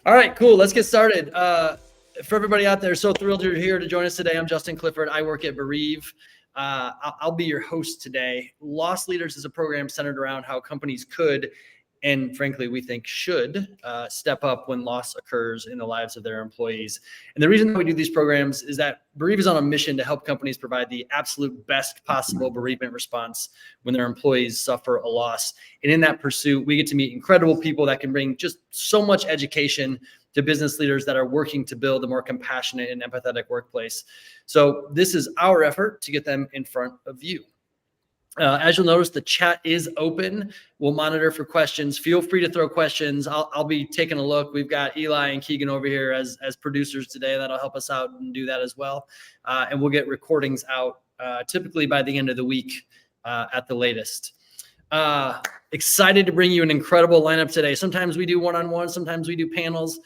All right, cool. Let's get started. For everybody out there, so thrilled you're here to join us today. I'm Justin Clifford. I work at Bereave. I'll be your host today. Loss Leaders is a program centered around how companies could, and frankly, we think should, step up when loss occurs in the lives of their employees. And the reason that we do these programs is that Bereave is on a mission to help companies provide the absolute best possible bereavement response when their employees suffer a loss. And in that pursuit, we get to meet incredible people that can bring just so much education to business leaders that are working to build a more compassionate and empathetic workplace. So this is our effort to get them in front of you. As you'll notice, the chat is open. We'll monitor for questions. Feel free to throw questions. I'll be taking a look. We've got Eli and Keegan over here as producers today. That'll help us out and do that as well. And we'll get recordings out typically by the end of the week at the latest. Excited to bring you an incredible lineup today. Sometimes we do one-on-one, sometimes we do panels.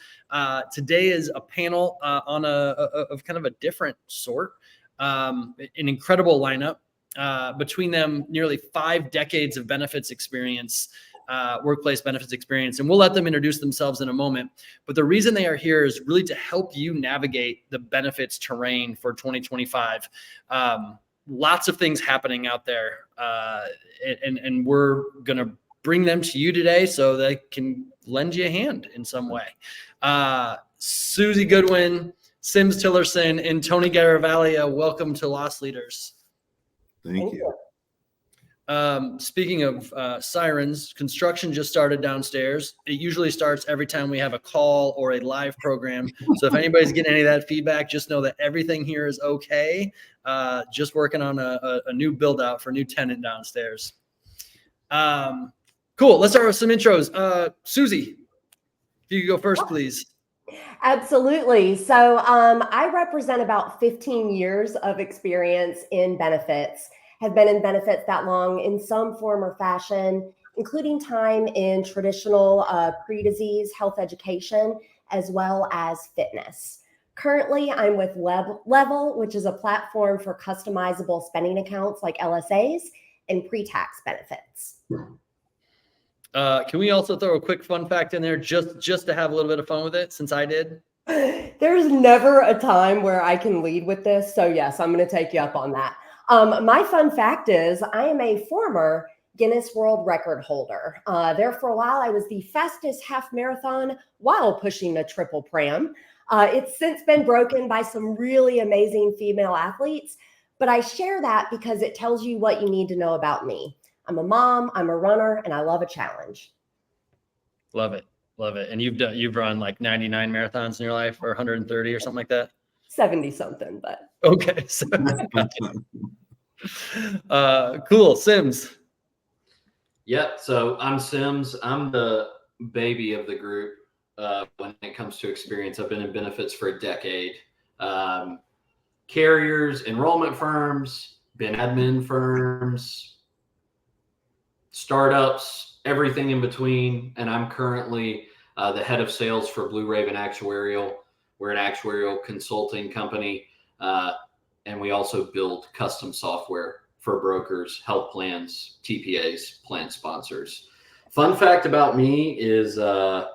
Today is a panel on of kind of a different sort. An incredible lineup. Between them, nearly 5 decades of benefits experience, workplace benefits experience, and we'll let them introduce themselves in a moment. But the reason they are here is really to help you navigate the benefits terrain for 2025. Lots of things happening out there, and we're going to bring them to you today so they can lend you a hand in some way. Susie Goodwin, Sims Tillerson, and Tony Garavaglia, welcome to Loss Leaders. Thank you. Speaking of sirens, construction just started downstairs. It usually starts every time we have a call or a live program. So if anybody's getting any of that feedback, just know that everything here is okay. Just working on a new build out for a new tenant downstairs. Cool. Let's start with some intros. Susie, if you could go first, please. Absolutely. So I represent about 15 years of experience in benefits, have been in benefits that long in some form or fashion, including time in traditional pre-disease health education, as well as fitness. Currently, I'm with Level, which is a platform for customizable spending accounts like LSAs and pre-tax benefits. Can we also throw a quick fun fact in there just to have a little bit of fun with it, since I did? There's never a time where I can lead with this. So yes, I'm going to take you up on that. My fun fact is I am a former Guinness World Record holder. There for a while, I was the fastest half marathon while pushing a triple pram. It's since been broken by some really amazing female athletes, but I share that because it tells you what you need to know about me. I'm a mom, I'm a runner, and I love a challenge. Love it. Love it. And you've run like 99 marathons in your life, or 130 or something like that? 70 something, but. Okay. Cool. Sims. Yep. So I'm Sims. I'm the baby of the group when it comes to experience. I've been in benefits for a decade. Carriers, enrollment firms, been admin firms, startups, everything in between. And I'm currently the head of sales for Blue Raven Actuarial. We're an actuarial consulting company. And we also build custom software for brokers, health plans, TPAs, plan sponsors. Fun fact about me is I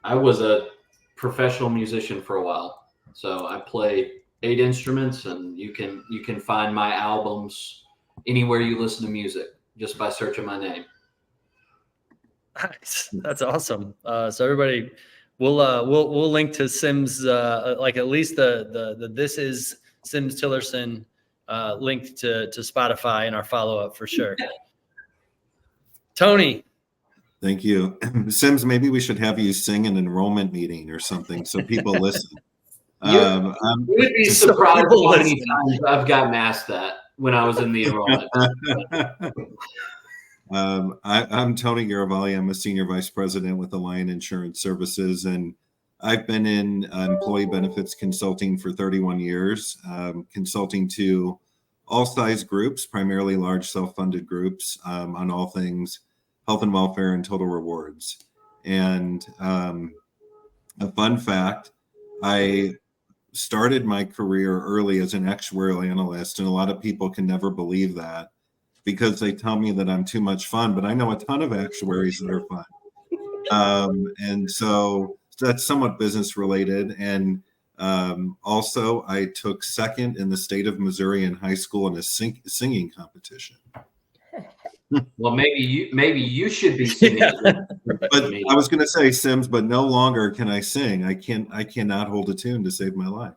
was a professional musician for a while. So I play 8 instruments, and you can find my albums anywhere you listen to music, just by searching my name. Nice. That's awesome. So everybody, we'll link to Sims, like at least the this is Sims Tillerson linked to Spotify in our follow-up for sure. Tony. Thank you. Sims, maybe we should have you sing an enrollment meeting or something so people listen. You would be surprised how many times I've gotten asked that when I was in the enrollment. I'm Tony Garavaglia. I'm a senior vice president with Alliant Insurance Services, and I've been in employee benefits consulting for 31 years, consulting to all size groups, primarily large self-funded groups, on all things health and welfare and total rewards. And a fun fact, I started my career early as an actuarial analyst, and a lot of people can never believe that because they tell me that I'm too much fun, but I know a ton of actuaries that are fun. And so that's somewhat business related. And also, I took second in the state of Missouri in high school in a singing competition. Well, maybe you should be singing. But I was going to say, Sims, but no longer can I sing. I cannot hold a tune to save my life.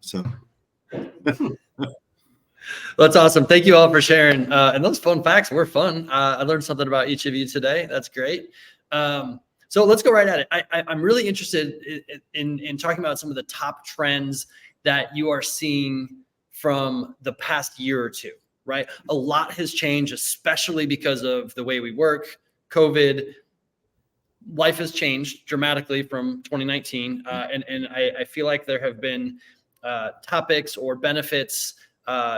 So That's awesome. Thank you all for sharing. And those fun facts were fun. I learned something about each of you today. That's great. So let's go right at it. I'm really interested in talking about some of the top trends that you are seeing from the past year or two, right? A lot has changed, especially because of the way we work, COVID. Life has changed dramatically from 2019. And I feel like there have been topics or benefits,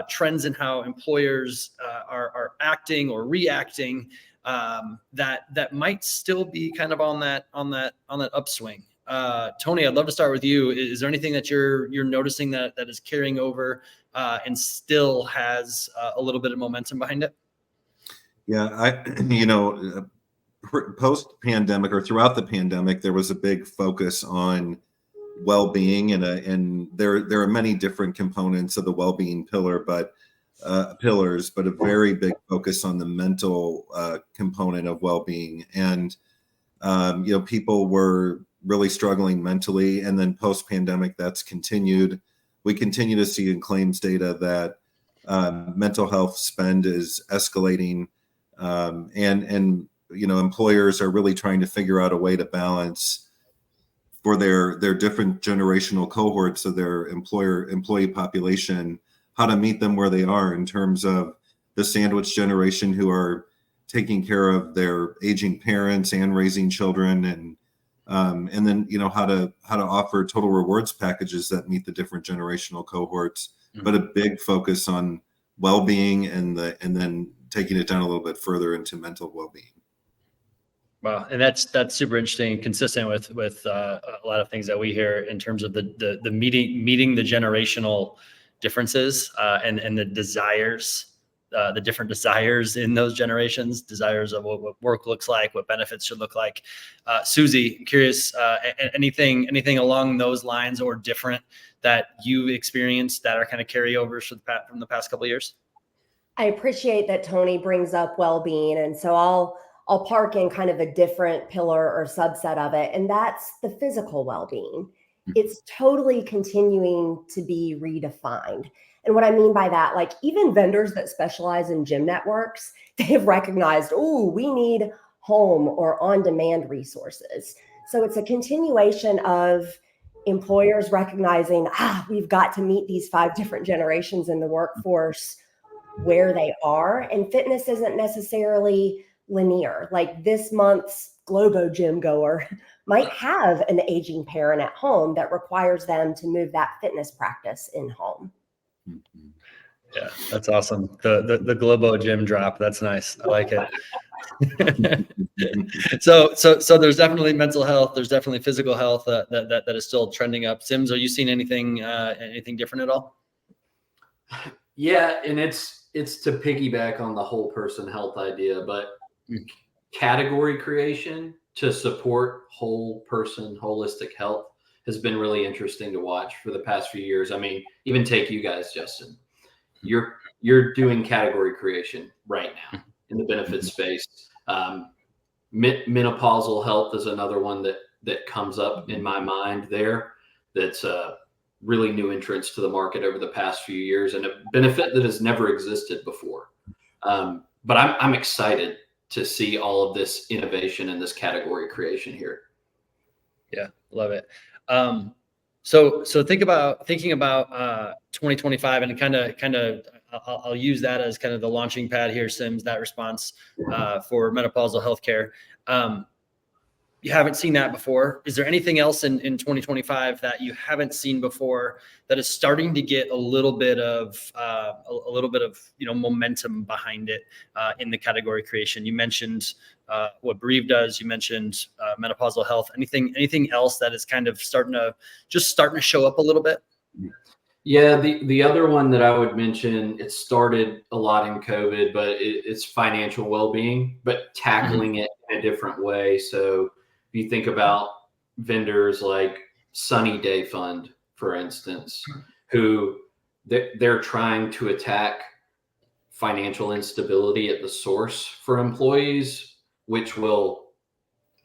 trends in how employers are acting or reacting that might still be kind of on that upswing. Tony, I'd love to start with you. Is there anything that you're noticing that is carrying over and still has a little bit of momentum behind it? Yeah, post-pandemic or throughout the pandemic, there was a big focus on well-being, and there are many different components of the well-being pillars, but a very big focus on the mental component of well-being. And people were really struggling mentally, and then post-pandemic, that's continued. We continue to see in claims data that mental health spend is escalating, and employers are really trying to figure out a way to balance for their different generational cohorts of their employee population, how to meet them where they are in terms of the sandwich generation who are taking care of their aging parents and raising children, and then how to offer total rewards packages that meet the different generational cohorts, but a big focus on well-being and then taking it down a little bit further into mental well-being. Wow, and that's super interesting, consistent with a lot of things that we hear in terms of the meeting the generational differences and the desires, the different desires in those generations, desires of what work looks like, what benefits should look like. Susie, I'm curious, anything along those lines or different that you've experienced that are kind of carryovers from the past couple of years? I appreciate that Tony brings up well-being, and so I'll park in kind of a different pillar or subset of it, and that's the physical well-being. It's totally continuing to be redefined. And what I mean by that, like even vendors that specialize in gym networks, they have recognized, we need home or on-demand resources. So it's a continuation of employers recognizing, we've got to meet these 5 different generations in the workforce where they are. And fitness isn't necessarily linear. Like this month's Globo gym goer might have an aging parent at home that requires them to move that fitness practice in home. Yeah, that's awesome. The Globo gym drop. That's nice. I like it. So there's definitely mental health. There's definitely physical health that is still trending up. Sims, are you seeing anything different at all? Yeah, and it's to piggyback on the whole person health idea, but category creation to support whole person holistic health has been really interesting to watch for the past few years. I mean, even take you guys, Justin. You're doing category creation right now in the benefits space. Menopausal health is another one that comes up in my mind there. That's a really new entrance to the market over the past few years, and a benefit that has never existed before. But I'm excited to see all of this innovation and this category creation here. Yeah, love it. So thinking about 2025, and kind of I'll use that as kind of the launching pad here, Sims, that response for menopausal healthcare. You haven't seen that before. Is there anything else in 2025 that you haven't seen before that is starting to get a little bit of momentum behind it in the category creation? You mentioned what Bereave does. You mentioned menopausal health. Anything else that is kind of starting to show up a little bit? Yeah, the other one that I would mention, it started a lot in COVID, but it's financial well-being, but tackling it in a different way. So if you think about vendors like Sunny Day Fund, for instance, who they're trying to attack financial instability at the source for employees, which will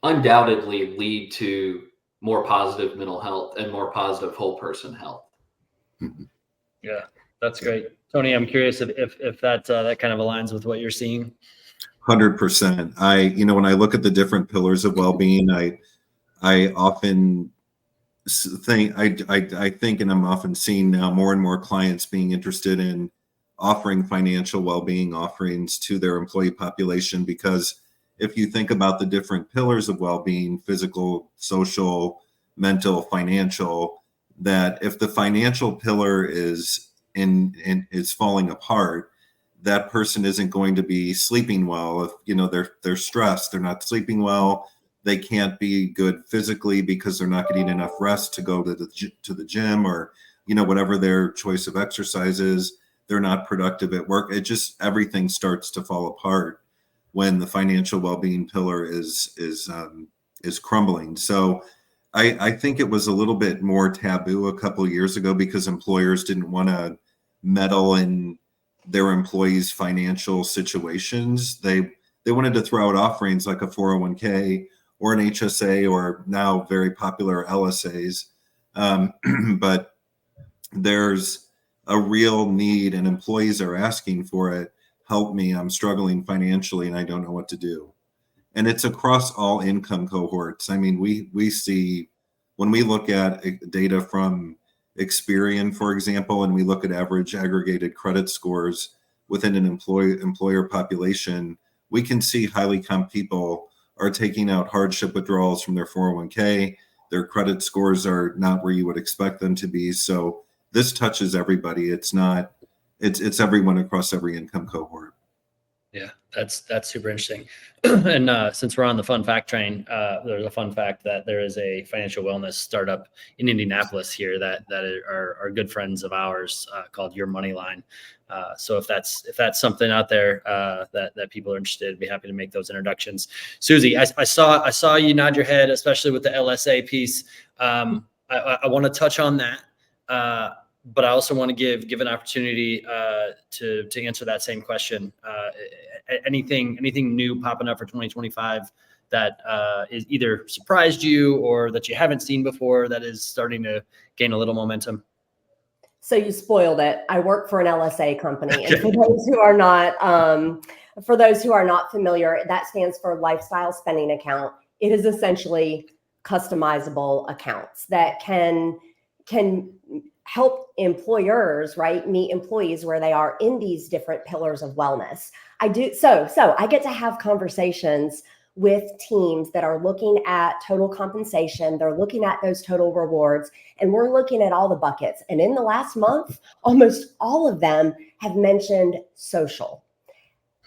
undoubtedly lead to more positive mental health and more positive whole person health. Yeah, that's great. Tony, I'm curious if that kind of aligns with what you're seeing. 100%. When I look at the different pillars of well-being, I often think, I think, and I'm often seeing now more and more clients being interested in offering financial well-being offerings to their employee population, because if you think about the different pillars of well-being, physical, social, mental, financial, that if the financial pillar is is falling apart, that person isn't going to be sleeping well. If they're stressed, they're not sleeping well, they can't be good physically because they're not getting enough rest to go to the gym, or whatever their choice of exercise is. They're not productive at work. Everything starts to fall apart when the financial well-being pillar is crumbling. So I think it was a little bit more taboo a couple of years ago because employers didn't want to meddle in their employees' financial situations. They wanted to throw out offerings like a 401k or an HSA, or now very popular LSAs. But there's a real need, and employees are asking for it. Help me, I'm struggling financially and I don't know what to do. And it's across all income cohorts. I mean, we see, when we look at data from Experian, for example, and we look at average aggregated credit scores within an employer population, we can see highly comp people are taking out hardship withdrawals from their 401k. Their credit scores are not where you would expect them to be. So this touches everybody. It's everyone across every income cohort. Yeah, that's super interesting. And since we're on the fun fact train, there's a fun fact that there is a financial wellness startup in Indianapolis here that are good friends of ours called Your Money Line. So if that's something out there that people are interested, I'd be happy to make those introductions. Susie, I saw you nod your head, especially with the LSA piece. I want to touch on that. But I also want to give an opportunity to answer that same question. Anything new popping up for 2025 that is either surprised you or that you haven't seen before that is starting to gain a little momentum? So you spoiled it. I work for an LSA company, and for those who are not familiar, that stands for Lifestyle Spending Account. It is essentially customizable accounts that can help employers, right, meet employees where they are in these different pillars of wellness. I get to have conversations with teams that are looking at total compensation. They're looking at those total rewards, and we're looking at all the buckets. And in the last month, almost all of them have mentioned social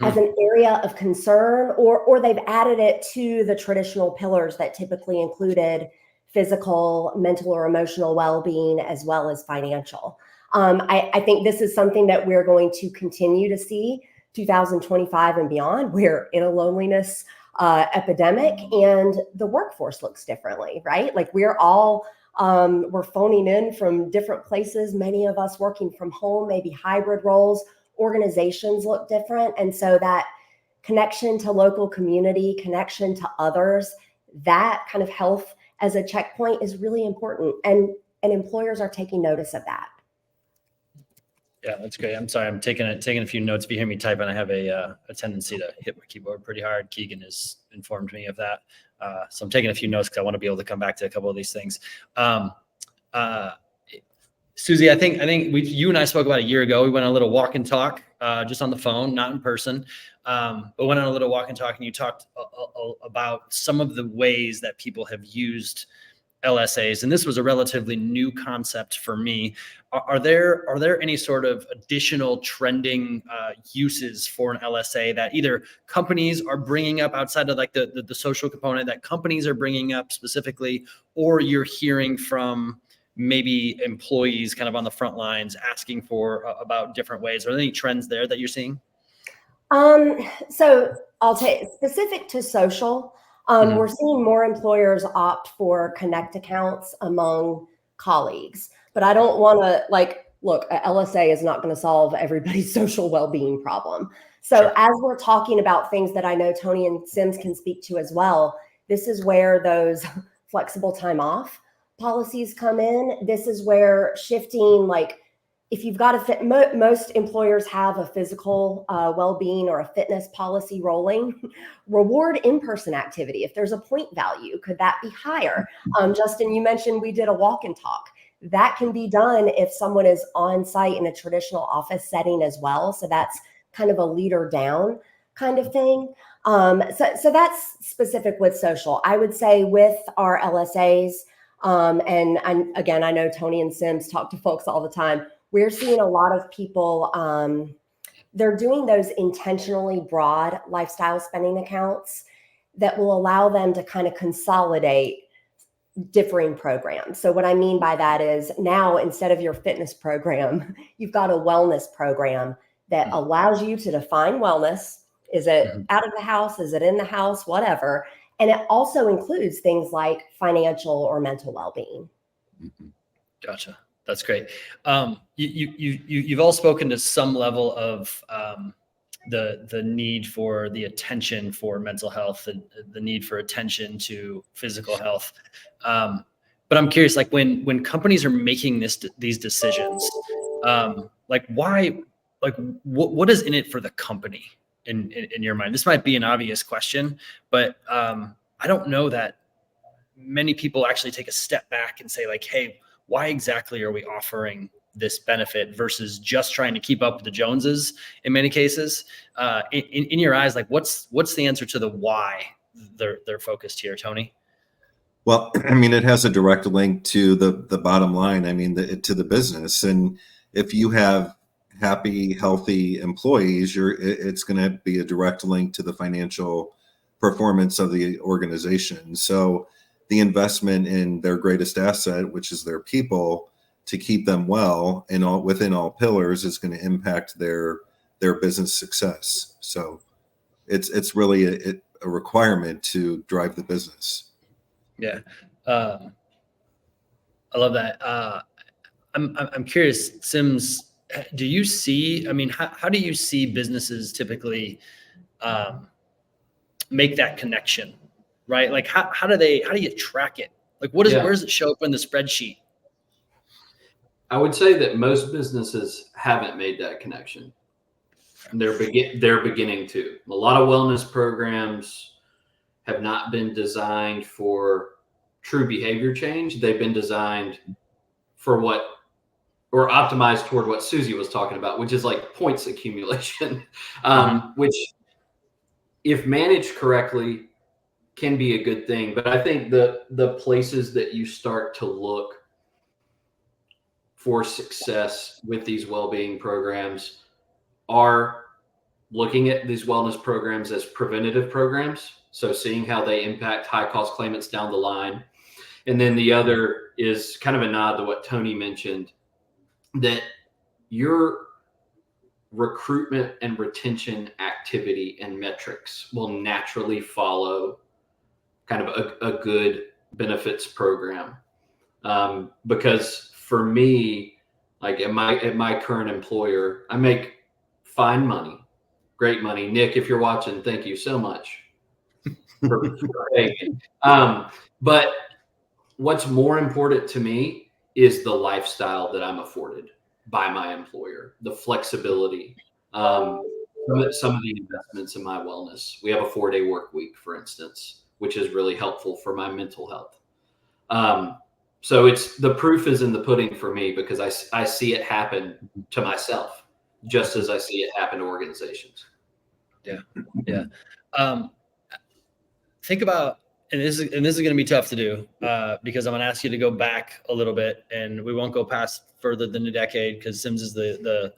as an area of concern, or they've added it to the traditional pillars that typically included physical, mental, or emotional well-being, as well as financial. I think this is something that we're going to continue to see 2025 and beyond. We're in a loneliness epidemic, and the workforce looks differently, right? Like we're phoning in from different places, many of us working from home, maybe hybrid roles. Organizations look different. And so that connection to local community, connection to others, that kind of health as a checkpoint is really important. And employers are taking notice of that. Yeah, that's great. I'm sorry, I'm taking a few notes. If you hear me type, and I have a tendency to hit my keyboard pretty hard. Keegan has informed me of that. So I'm taking a few notes because I want to be able to come back to a couple of these things. Susie, I think you and I spoke about a year ago. We went on a little walk and talk, just on the phone, not in person, but went on a little walk and talk, and you talked about some of the ways that people have used LSAs, and this was a relatively new concept for me. Are there any sort of additional trending uses for an LSA that either companies are bringing up outside of like the social component that companies are bringing up specifically, or you're hearing from maybe employees kind of on the front lines asking for about different ways? Are there any trends there that you're seeing? So I'll take specific to social. We're seeing more employers opt for connect accounts among colleagues, but I don't want to look, a LSA is not going to solve everybody's social well-being problem. So Sure. as we're talking about things that I know Tony and Sims can speak to as well, this is where those flexible time off policies come in. This is where shifting, if you've got most employers have a physical well-being or a fitness policy rolling. Reward in-person activity. If there's a point value, could that be higher? Justin, you mentioned we did a walk and talk. That can be done if someone is on site in a traditional office setting as well. So that's kind of a leader down kind of thing. So that's specific with social. I would say with our LSAs, and again, I know Tony and Sims talk to folks all the time. We're seeing a lot of people, they're doing those intentionally broad lifestyle spending accounts that will allow them to kind of consolidate differing programs. So what I mean by that is now instead of your fitness program, you've got a wellness program that allows you to define wellness. Is it out of the house? Is it in the house? Whatever. And it also includes things like financial or mental well-being. Gotcha. That's great. You've all spoken to some level of the need for the attention for mental health, the need for attention to physical health. But I'm curious, when companies are making these decisions, why, what is in it for the company in your mind? This might be an obvious question, but I don't know that many people actually take a step back and say hey, why exactly are we offering this benefit versus just trying to keep up with the Joneses in many cases? In your eyes, what's the answer to the why they're focused here, Tony? Well, I mean, it has a direct link to the bottom line. I mean, to the business. And if you have happy, healthy employees, it's going to be a direct link to the financial performance of the organization. So the investment in their greatest asset, which is their people, to keep them well and within all pillars, is going to impact their business success. So it's really a requirement to drive the business. Yeah, I love that. I'm curious, Sims. Do you see? I mean, how do you see businesses typically make that connection? Right? How do you track it? Where does it show up in the spreadsheet? I would say that most businesses haven't made that connection. They're beginning to. A lot of wellness programs have not been designed for true behavior change. They've been designed for optimized toward what Susie was talking about, which is points accumulation, which if managed correctly can be a good thing. But I think the places that you start to look for success with these well-being programs are looking at these wellness programs as preventative programs. So seeing how they impact high-cost claimants down the line. And then the other is kind of a nod to what Tony mentioned, that your recruitment and retention activity and metrics will naturally follow kind of a good benefits program. Because for me, at my current employer, I make fine money, great money. Nick, if you're watching, thank you so much for paying. But what's more important to me is the lifestyle that I'm afforded by my employer, the flexibility, some of the investments in my wellness. We have a 4-day work week, for instance, which is really helpful for my mental health. So the proof is in the pudding for me, because I see it happen to myself, just as I see it happen to organizations. Yeah. Think about, and this is going to be tough to do, because I'm going to ask you to go back a little bit, and we won't go past further than a decade, because Sims is the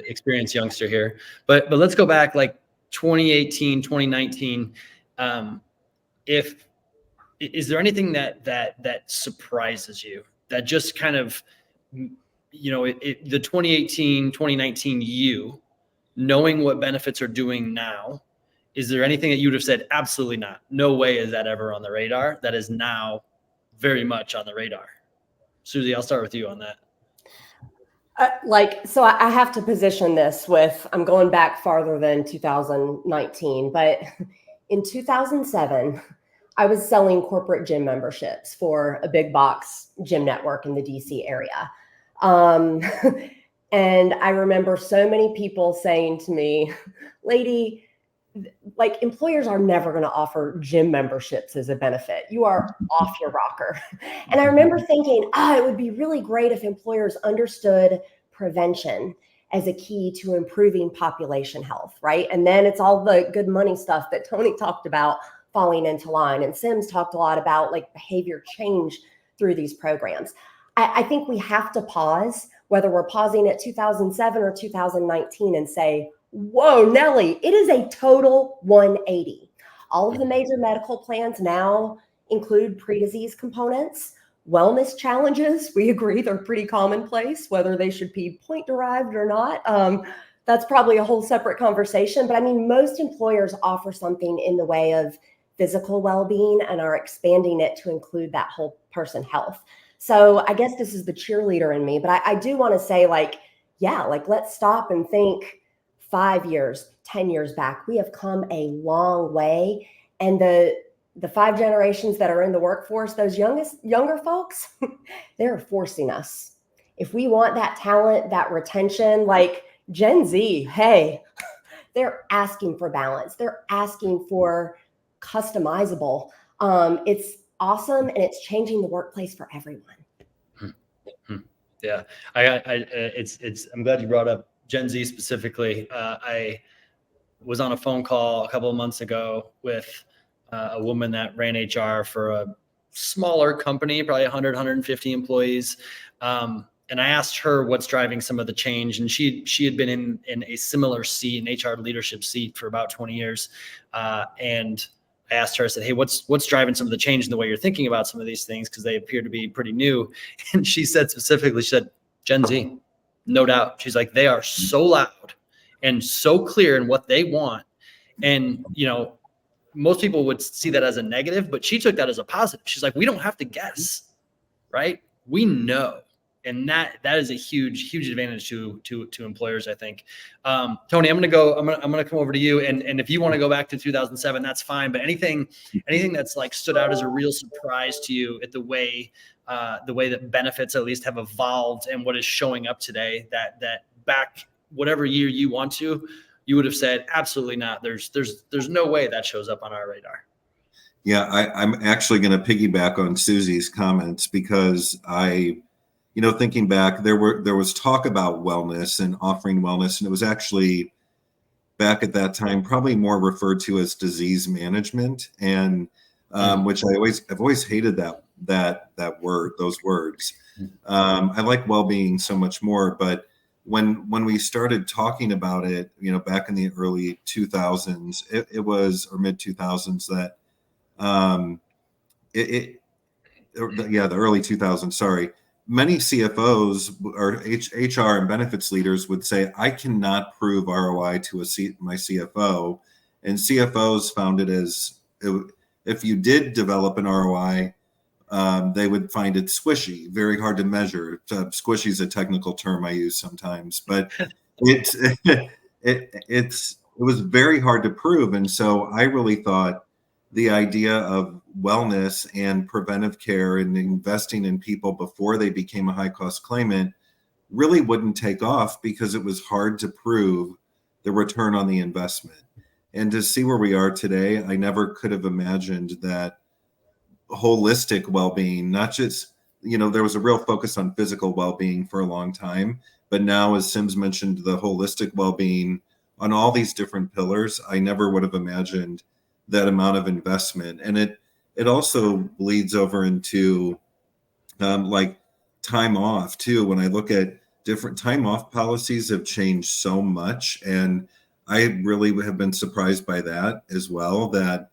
experienced youngster here. But let's go back 2018, 2019. Is there anything that surprises you, that just kind of, the 2018, 2019 knowing what benefits are doing now, is there anything that you would have said, absolutely not, no way is that ever on the radar, that is now very much on the radar? Susie, I'll start with you on that. So I have to position this with, I'm going back farther than 2019, but in 2007, I was selling corporate gym memberships for a big box gym network in the DC area. And I remember so many people saying to me, lady, like employers are never going to offer gym memberships as a benefit. You are off your rocker. And I remember thinking, it would be really great if employers understood prevention as a key to improving population health, right? And then it's all the good money stuff that Tony talked about falling into line. And Sims talked a lot about like behavior change through these programs. I think we have to pause, whether we're pausing at 2007 or 2019, and say, whoa, Nelly, it is a total 180. All of the major medical plans now include pre-disease components. Wellness challenges, we agree they're pretty commonplace, whether they should be point-derived or not. That's probably a whole separate conversation. But I mean, most employers offer something in the way of physical well-being and are expanding it to include that whole person health. So I guess this is the cheerleader in me, but I do want to say, like, yeah, like let's stop and think 5 years, 10 years back. We have come a long way. And the 5 generations that are in the workforce, those younger folks, they're forcing us. If we want that talent, that retention, like Gen Z, hey, they're asking for balance. They're asking for customizable. It's awesome, and it's changing the workplace for everyone. Yeah, I'm glad you brought up Gen Z specifically. I was on a phone call a couple of months ago with a woman that ran HR for a smaller company, probably 100, 150 employees. And I asked her what's driving some of the change. And she had been in a similar seat, an HR leadership seat, for about 20 years. And I asked her, I said, hey, what's driving some of the change in the way you're thinking about some of these things? Because they appear to be pretty new. And she said specifically, she said, Gen Z, no doubt. She's like, they are so loud and so clear in what they want. And, you know, most people would see that as a negative, but she took that as a positive. She's like, we don't have to guess, right? We know. And that is a huge advantage to employers, I think. Tony, I'm gonna come over to you, and if you want to go back to 2007, that's fine. But anything that's like stood out as a real surprise to you at the way that benefits at least have evolved and what is showing up today, that back whatever year you want to, you would have said absolutely not. There's no way that shows up on our radar. Yeah, I'm actually going to piggyback on Susie's comments, because thinking back, there was talk about wellness and offering wellness, and it was actually back at that time probably more referred to as disease management, and which I've always hated that word, those words. I like well-being so much more, but when we started talking about it, back in the early 2000s, it was, or mid 2000s, that the early 2000s, sorry. Many CFOs or HR and benefits leaders would say, I cannot prove ROI to my CFO. And CFOs found it as, if you did develop an ROI, they would find it squishy, very hard to measure. Squishy is a technical term I use sometimes, but it was very hard to prove. And so I really thought the idea of wellness and preventive care and investing in people before they became a high-cost claimant really wouldn't take off, because it was hard to prove the return on the investment. And to see where we are today, I never could have imagined that holistic well-being, not just, there was a real focus on physical well-being for a long time, but now, as Sims mentioned, the holistic well-being on all these different pillars, I never would have imagined that amount of investment. And it also bleeds over into like time off too. When I look at different time off policies, have changed so much, and I really have been surprised by that as well, that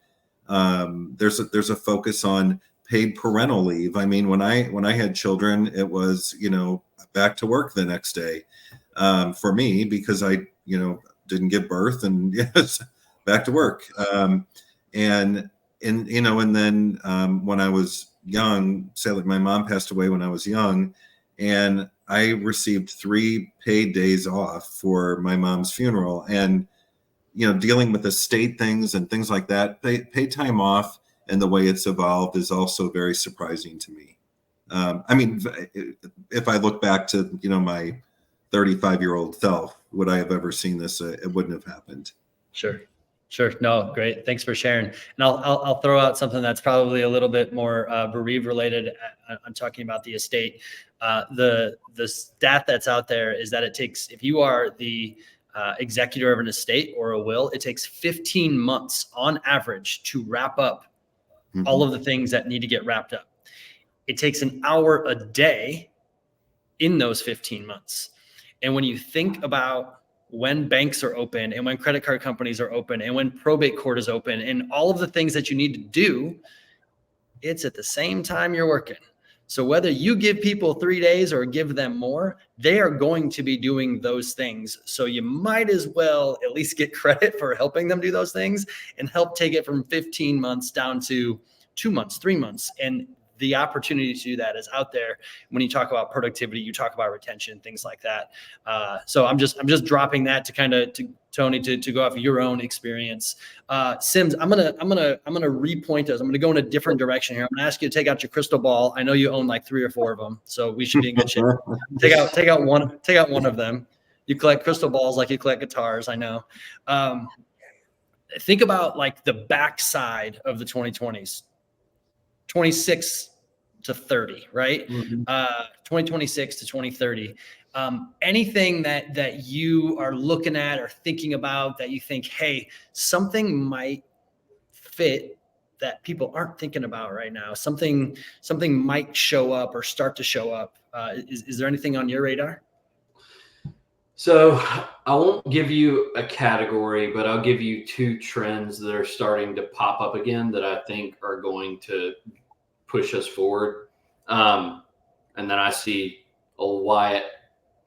there's a focus on paid parental leave. I mean, when I had children, it was, back to work the next day for me, because I, didn't give birth, and yes, back to work. And then when I was young, say like my mom passed away when I was young, and I received 3 paid days off for my mom's funeral. And, dealing with estate things and things like that, paid time off and the way it's evolved is also very surprising to me. I mean, if I look back to, my 35-year-old self, would I have ever seen this? It wouldn't have happened. Sure. No, great. Thanks for sharing. And I'll throw out something that's probably a little bit more Bereave related. I'm talking about the estate. The stat that's out there is that it takes, if you are the executor of an estate or a will, it takes 15 months on average to wrap up all of the things that need to get wrapped up. It takes an hour a day in those 15 months. And when you think about when banks are open and when credit card companies are open and when probate court is open and all of the things that you need to do, it's at the same time you're working. So whether you give people 3 days or give them more, they are going to be doing those things. So you might as well at least get credit for helping them do those things and help take it from 15 months down to 2 months, 3 months. And the opportunity to do that is out there. When you talk about productivity, you talk about retention, things like that. So I'm just dropping that to Tony to go off of your own experience. Sims, I'm gonna repoint us. I'm gonna go in a different direction here. I'm gonna ask you to take out your crystal ball. I know you own like 3 or 4 of them, so we should be in good shape. Take out one of them. You collect crystal balls like you collect guitars. I know. Think about like the backside of the 2020s. 26 to 30, right? 2026 to 2030. Anything that you are looking at or thinking about that you think, hey, something might fit that people aren't thinking about right now. Something might show up or start to show up. Is there anything on your radar? So I won't give you a category, but I'll give you 2 trends that are starting to pop up again that I think are going to push us forward. And then I see old Wyatt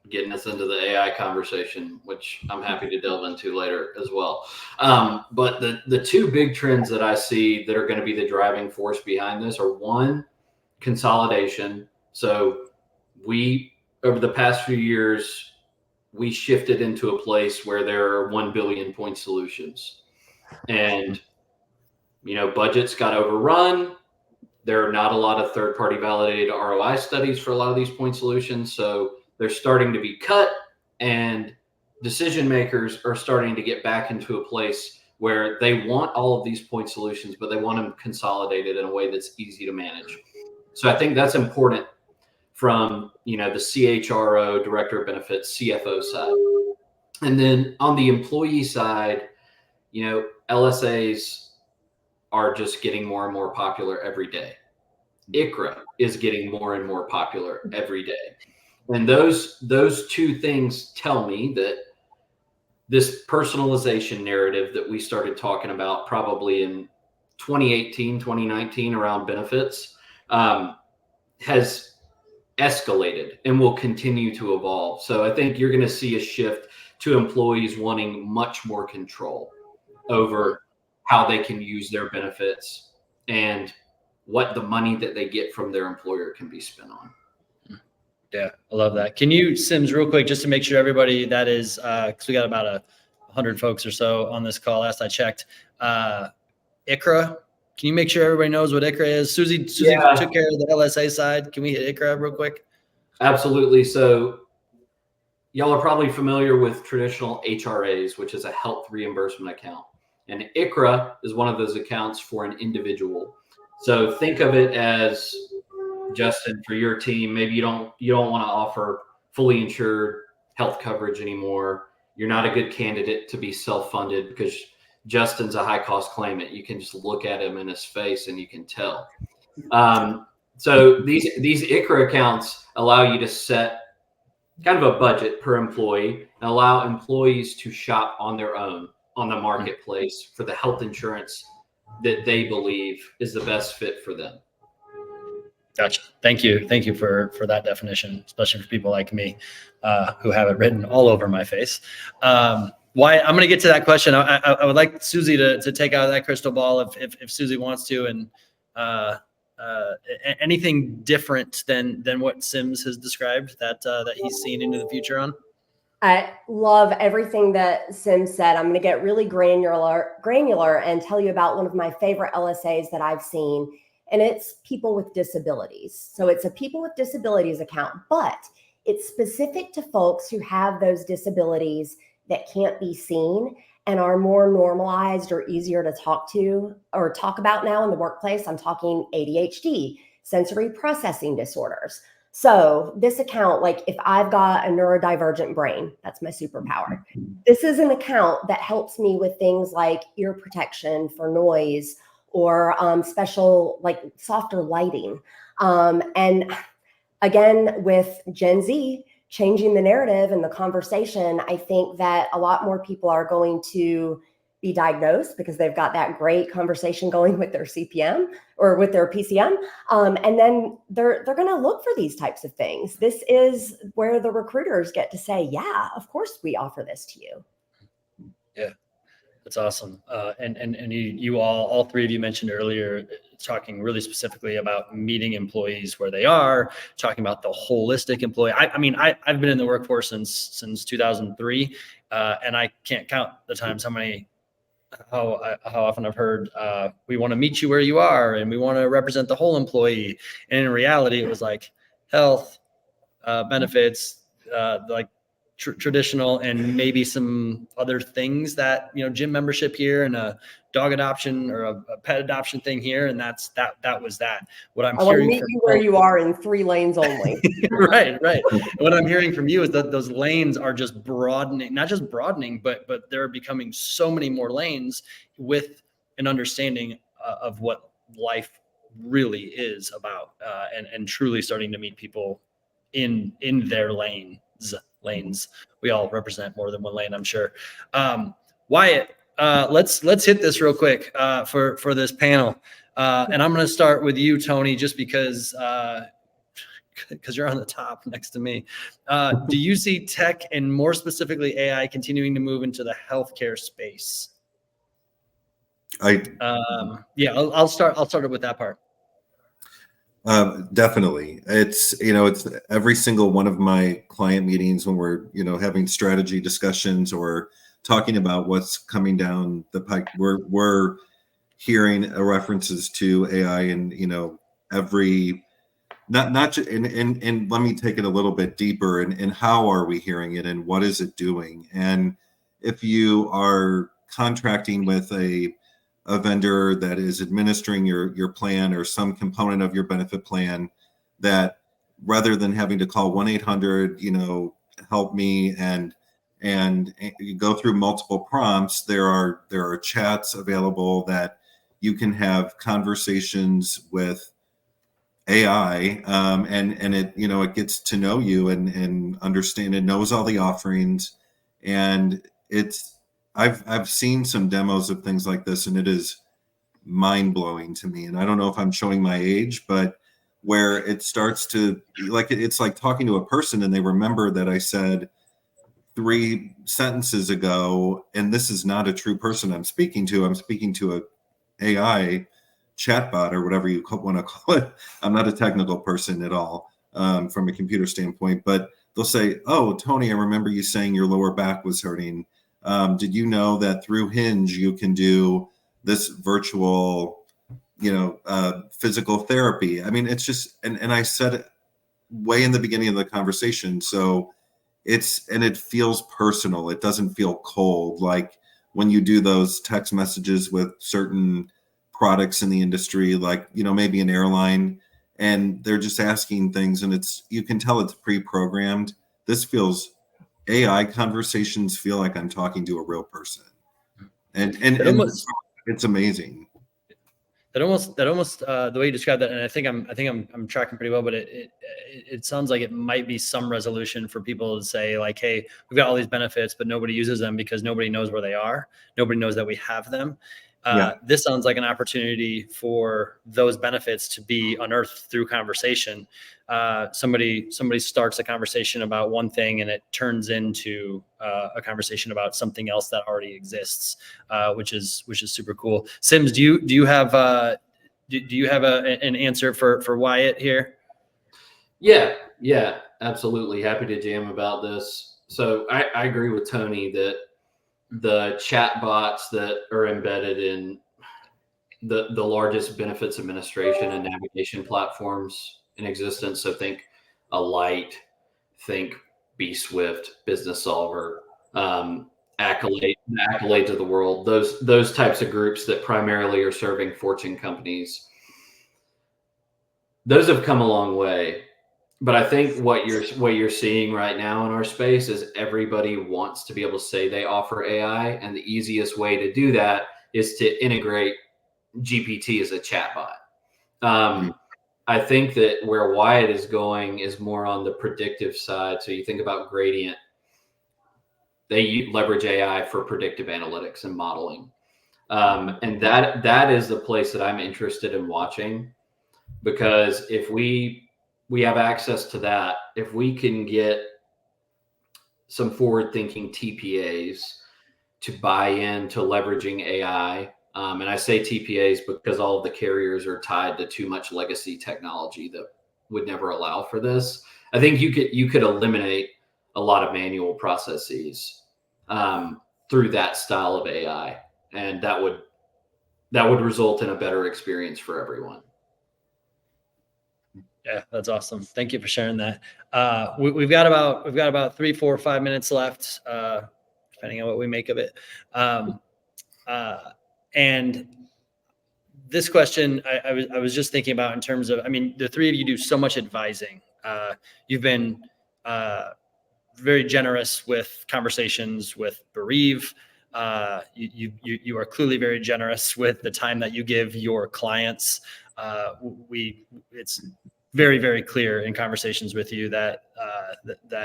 getting us into the AI conversation, which I'm happy to delve into later as well. But the 2 big trends that I see that are going to be the driving force behind this are, 1, consolidation. So over the past few years, we shifted into a place where there are 1 billion point solutions, and budgets got overrun. There are not a lot of third-party validated ROI studies for a lot of these point solutions, so they're starting to be cut, and decision makers are starting to get back into a place where they want all of these point solutions, but they want them consolidated in a way that's easy to manage. So I think that's important from the CHRO, Director of Benefits, CFO side. And then on the employee side, LSAs are just getting more and more popular every day. ICHRA is getting more and more popular every day. And those 2 things tell me that this personalization narrative that we started talking about probably in 2018, 2019 around benefits has escalated and will continue to evolve. So I think you're going to see a shift to employees wanting much more control over how they can use their benefits and what the money that they get from their employer can be spent on. Yeah, I love that. Can you, Sims, real quick, just to make sure everybody that is, because we got about 100 folks or so on this call, last I checked, ICHRA, can you make sure everybody knows what ICHRA is? Susie took care of the LSA side. Can we hit ICHRA real quick? Absolutely. So y'all are probably familiar with traditional HRAs, which is a health reimbursement account. And ICHRA is one of those accounts for an individual. So think of it as, Justin, for your team, maybe you don't want to offer fully insured health coverage anymore. You're not a good candidate to be self-funded because Justin's a high-cost claimant. You can just look at him in his face and you can tell. So these ICHRA accounts allow you to set kind of a budget per employee and allow employees to shop on their own on the marketplace for the health insurance that they believe is the best fit for them. Gotcha. Thank you. Thank you for that definition, especially for people like me who have it written all over my face. Why I'm going to get to that question. I would like Susie to take out that crystal ball if Susie wants to, and anything different than what Sims has described that he's seen into the future on. I love everything that Sim said. I'm going to get really granular and tell you about one of my favorite LSAs that I've seen, and it's people with disabilities. So it's a people with disabilities account, but it's specific to folks who have those disabilities that can't be seen and are more normalized or easier to talk to or talk about now in the workplace. I'm talking ADHD, sensory processing disorders. So this account, like if I've got a neurodivergent brain, that's my superpower. This is an account that helps me with things like ear protection for noise or special, like softer lighting. And again, with Gen Z, changing the narrative and the conversation, I think that a lot more people are going to be diagnosed because they've got that great conversation going with their CPM or with their PCM. And then they're going to look for these types of things. This is where the recruiters get to say, yeah, of course we offer this to you. Yeah, that's awesome. And you all three of you mentioned earlier, talking really specifically about meeting employees where they are, talking about the holistic employee. I mean, I've been in the workforce since 2003, and I can't count the times how often I've heard, we want to meet you where you are, and we want to represent the whole employee. And in reality, it was like health, benefits, like traditional, and maybe some other things that, gym membership here and a dog adoption or a pet adoption thing here. And that was that. What I'm hearing, I want to hearing meet you where you are in 3 lanes only. Right. What I'm hearing from you is that those lanes are just broadening, not just broadening, but they're becoming so many more lanes with an understanding of what life really is about, and truly starting to meet people in their lanes. We all represent more than one lane, I'm sure. Wyatt, let's hit this real quick for this panel. And I'm going to start with you, Tony, just because you're on the top next to me. Do you see tech and more specifically AI continuing to move into the healthcare space? Yeah, I'll start it with that part. Definitely. It's every single one of my client meetings when we're, having strategy discussions or talking about what's coming down the pike, we're hearing references to AI and, every, not just, and let me take it a little bit deeper and how are we hearing it and what is it doing? And if you are contracting with a vendor that is administering your plan or some component of your benefit plan, that rather than having to call 1-800, help me and you go through multiple prompts, there are chats available that you can have conversations with AI, and it it gets to know you and understand. It knows all the offerings, and I've seen some demos of things like this, and it is mind blowing to me. And I don't know if I'm showing my age, but where it starts to it's like talking to a person, and they remember that I said 3 sentences ago, and this is not a true person I'm speaking to. I'm speaking to a AI chatbot or whatever you want to call it. I'm not a technical person at all from a computer standpoint, but they'll say, "Oh, Tony, I remember you saying your lower back was hurting. Did you know that through Hinge you can do this virtual, physical therapy?" I mean, it's just, and I said it way in the beginning of the conversation. So it feels personal. It doesn't feel cold. Like when you do those text messages with certain products in the industry, like, maybe an airline, and they're just asking things, and you can tell it's pre-programmed. This feels, AI conversations feel like I'm talking to a real person, and it's amazing. That almost the way you described that, and I think I'm tracking pretty well, but it sounds like it might be some resolution for people to say like, hey, we've got all these benefits, but nobody uses them because nobody knows where they are. Nobody knows that we have them. This sounds like an opportunity for those benefits to be unearthed through conversation. Somebody starts a conversation about one thing and it turns into a conversation about something else that already exists, which is super cool. Sims, do you have an answer for Wyatt here? Yeah, absolutely. Happy to jam about this. So I agree with Tony that the chat bots that are embedded in the largest benefits administration and navigation platforms in existence. So think Alight, think bswift, Business Solver, accolades of the world, those types of groups that primarily are serving Fortune companies. Those have come a long way. But I think what you're seeing right now in our space is everybody wants to be able to say they offer AI, and the easiest way to do that is to integrate GPT as a chatbot. I think that where Wyatt is going is more on the predictive side. So you think about Gradient, they leverage AI for predictive analytics and modeling, and that is the place that I'm interested in watching, because if we have access to that, if we can get some forward-thinking TPAs to buy into leveraging AI, and I say TPAs because all of the carriers are tied to too much legacy technology that would never allow for this. I think you could eliminate a lot of manual processes through that style of AI, and that would result in a better experience for everyone. Yeah, that's awesome. Thank you for sharing that. We've got about 3, 4, 5 minutes left, depending on what we make of it. And this question, I was just thinking about in terms of, I mean, the three of you do so much advising. You've been very generous with conversations with Bereave. You are clearly very generous with the time that you give your clients. It's very, very clear in conversations with you that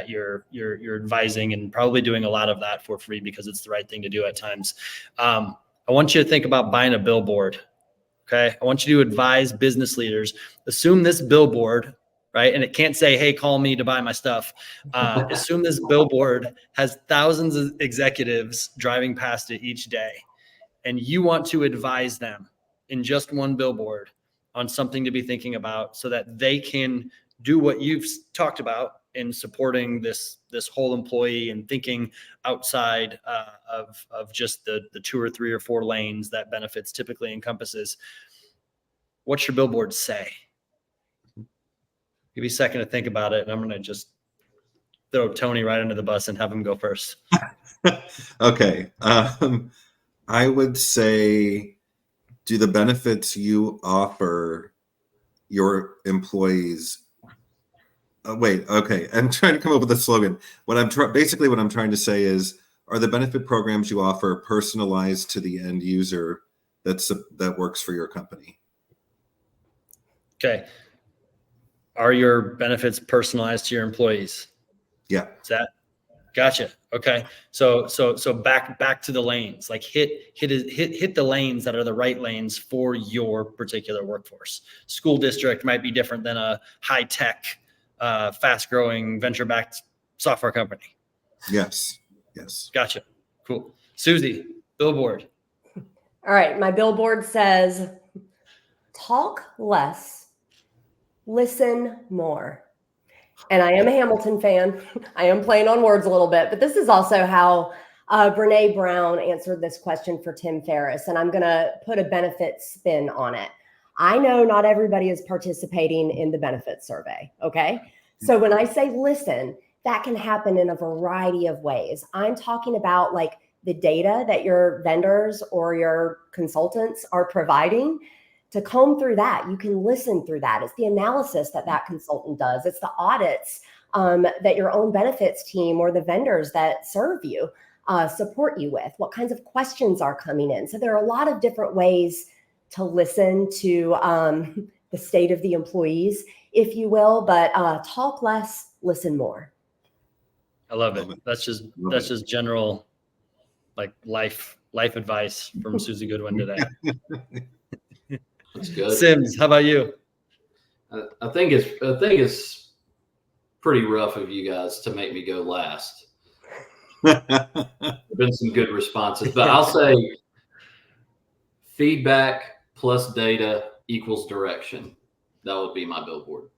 you're advising and probably doing a lot of that for free because it's the right thing to do at times. I want you to think about buying a billboard. Okay. I want you to advise business leaders. Assume this billboard, right? And it can't say, hey, call me to buy my stuff. Assume this billboard has thousands of executives driving past it each day. And you want to advise them in just one billboard on something to be thinking about so that they can do what you've talked about in supporting this whole employee and thinking outside of just the 2 or 3 or 4 lanes that benefits typically encompasses. What's your billboard say? Give you a second to think about it, and I'm going to just throw Tony right under the bus and have him go first. Okay. I would say, do the benefits you offer your employees? Okay. I'm trying to come up with a slogan. What I'm trying to say is, are the benefit programs you offer personalized to the end user that works for your company? Okay. Are your benefits personalized to your employees? Yeah. Is that gotcha? Okay. So back to the lanes. Like hit the lanes that are the right lanes for your particular workforce. School district might be different than a high tech, fast growing venture backed software company. Yes. Gotcha. Cool. Susie, billboard. All right. My billboard says, talk less, listen more. And I am a Hamilton fan. I am playing on words a little bit, but this is also how Brene Brown answered this question for Tim Ferriss. And I'm going to put a benefit spin on it. I know not everybody is participating in the benefit survey. Okay. So when I say listen, that can happen in a variety of ways. I'm talking about like the data that your vendors or your consultants are providing. To comb through that, you can listen through that. It's the analysis that consultant does. It's the audits that your own benefits team or the vendors that serve you support you with. What kinds of questions are coming in? So there are a lot of different ways to listen to the state of the employees, if you will, but talk less, listen more. I love it. That's just general like life life advice from Susie Goodwin today. That's good. Sims, how about you? I think it's pretty rough of you guys to make me go last. There've been some good responses, but I'll say feedback plus data equals direction. That would be my billboard.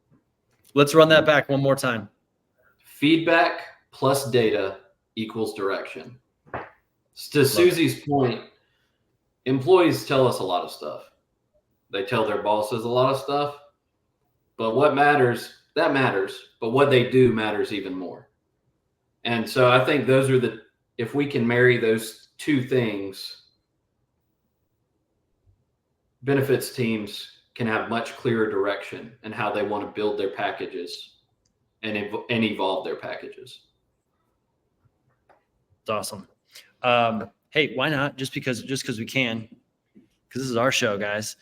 Let's run that back one more time. Feedback plus data equals direction. To Susie's point, employees tell us a lot of stuff. They tell their bosses a lot of stuff, but what matters, that matters, but what they do matters even more. And so I think those are if we can marry those two things, benefits teams can have much clearer direction in how they want to build their packages and evolve their packages. It's awesome. Hey, why not? Just because we can, because this is our show, guys.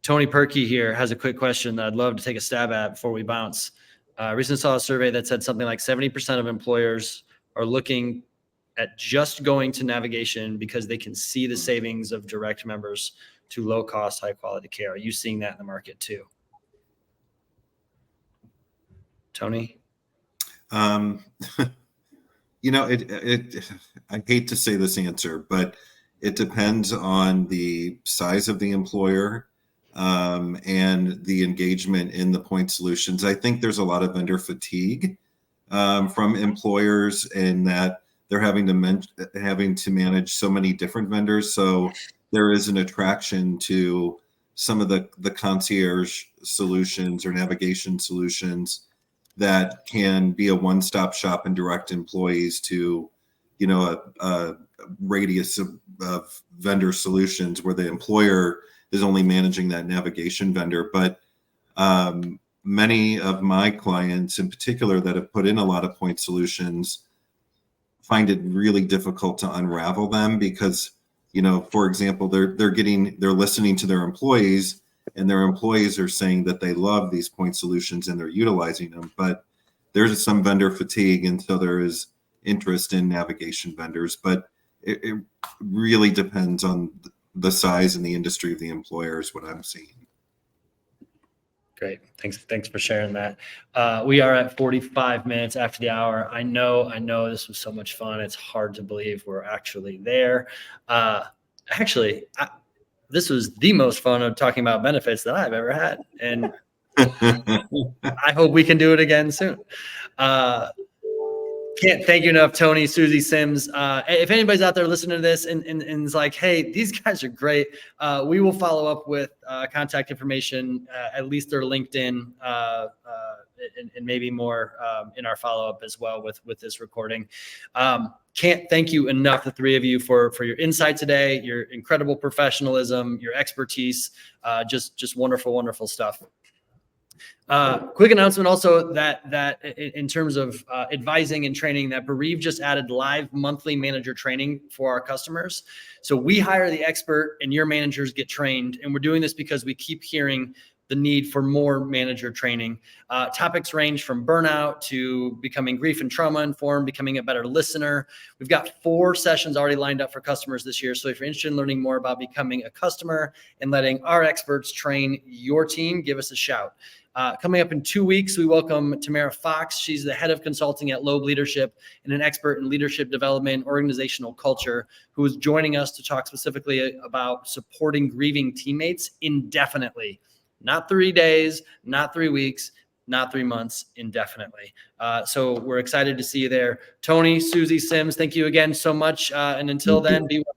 Tony Perky here has a quick question that I'd love to take a stab at before we bounce. I recently saw a survey that said something like 70% of employers are looking at just going to navigation because they can see the savings of direct members to low cost, high quality care. Are you seeing that in the market too? Tony? You know, I hate to say this answer, but it depends on the size of the employer and the engagement in the point solutions. I think there's a lot of vendor fatigue from employers in that they're having to manage so many different vendors. So there is an attraction to some of the concierge solutions or navigation solutions that can be a one-stop shop and direct employees to, you know, a radius of vendor solutions where the employer is only managing that navigation vendor. But many of my clients in particular that have put in a lot of point solutions find it really difficult to unravel them because, you know, for example, they're listening to their employees and their employees are saying that they love these point solutions and they're utilizing them, but there's some vendor fatigue. And so there is interest in navigation vendors, but it really depends on the size and the industry of the employer is what I'm seeing. Great. Thanks for sharing that. We are at 45 minutes after the hour. I know this was so much fun. It's hard to believe we're actually there. This was the most fun of talking about benefits that I've ever had. And I hope we can do it again soon. Can't thank you enough, Tony, Susie, Sims. If anybody's out there listening to this and is like, hey, these guys are great, we will follow up with contact information, at least their LinkedIn, and maybe more in our follow-up as well with this recording. Can't thank you enough, the three of you, for your insight today, your incredible professionalism, your expertise, just wonderful, wonderful stuff. Quick announcement also that in terms of advising and training, that Bereave just added live monthly manager training for our customers. So we hire the expert and your managers get trained. And we're doing this because we keep hearing the need for more manager training. Topics range from burnout to becoming grief and trauma informed, becoming a better listener. We've got 4 sessions already lined up for customers this year. So if you're interested in learning more about becoming a customer and letting our experts train your team, give us a shout. Coming up in 2 weeks, we welcome Tamara Fox. She's the head of consulting at Loeb Leadership and an expert in leadership development, organizational culture, who is joining us to talk specifically about supporting grieving teammates indefinitely. Not 3 days, not 3 weeks, not 3 months, indefinitely. So we're excited to see you there. Tony, Susie, Sims, thank you again so much. And until then, be well.